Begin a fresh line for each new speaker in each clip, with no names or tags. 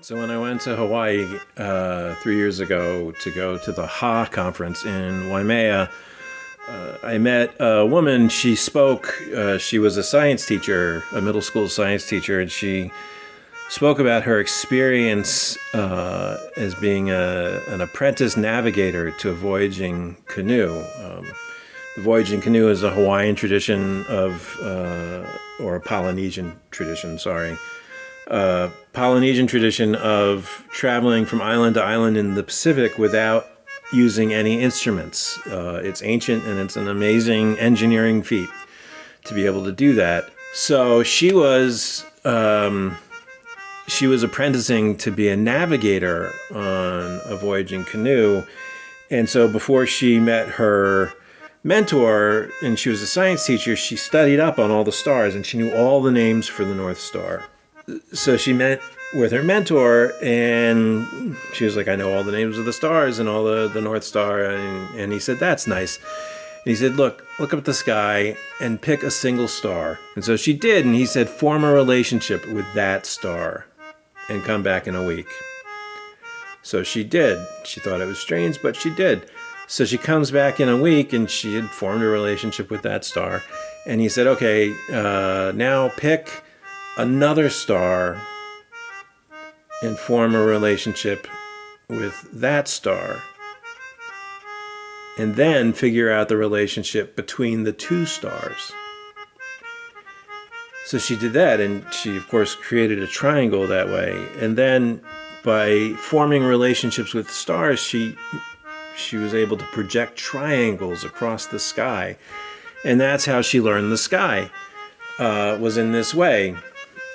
So when I went to Hawaii 3 years ago to go to the HA conference in Waimea, I met a woman. She spoke. She was a science teacher, a middle school science teacher, and she spoke about her experience as being an apprentice navigator to a voyaging canoe. The voyaging canoe is a Hawaiian tradition or a Polynesian tradition, Polynesian tradition of traveling from island to island in the Pacific without using any instruments. It's ancient and it's an amazing engineering feat to be able to do that. So she was apprenticing to be a navigator on a voyaging canoe. And so before she met her mentor, and she was a science teacher, she studied up on all the stars and she knew all the names for the North Star. So she met with her mentor and she was like, I know all the names of the stars and all the North Star. And he said, that's nice. And he said, look up at the sky and pick a single star. And so she did. And he said, form a relationship with that star and come back in a week. So she did. She thought it was strange, but she did. So she comes back in a week and she had formed a relationship with that star. And he said, okay, now pick another star and form a relationship with that star. And then figure out the relationship between the two stars. So she did that, and she, of course, created a triangle that way. And then by forming relationships with stars, she was able to project triangles across the sky. And that's how she learned the sky, was in this way.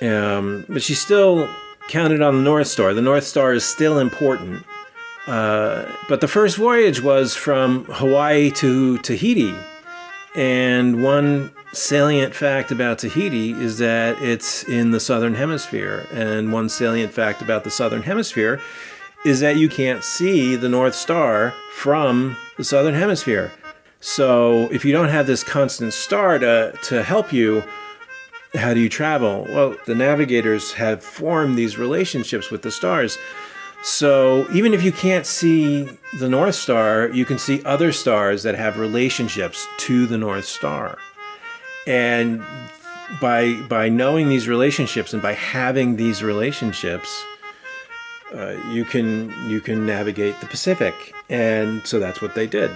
But she still counted on the North Star. The North Star is still important. But the first voyage was from Hawaii to Tahiti. And one salient fact about Tahiti is that it's in the Southern Hemisphere. And one salient fact about the Southern Hemisphere is that you can't see the North Star from the Southern Hemisphere. So if you don't have this constant star to help you, how do you travel? Well, the navigators have formed these relationships with the stars. So even if you can't see the North Star, you can see other stars that have relationships to the North Star. And by knowing these relationships and by having these relationships, you can navigate the Pacific. And so that's what they did.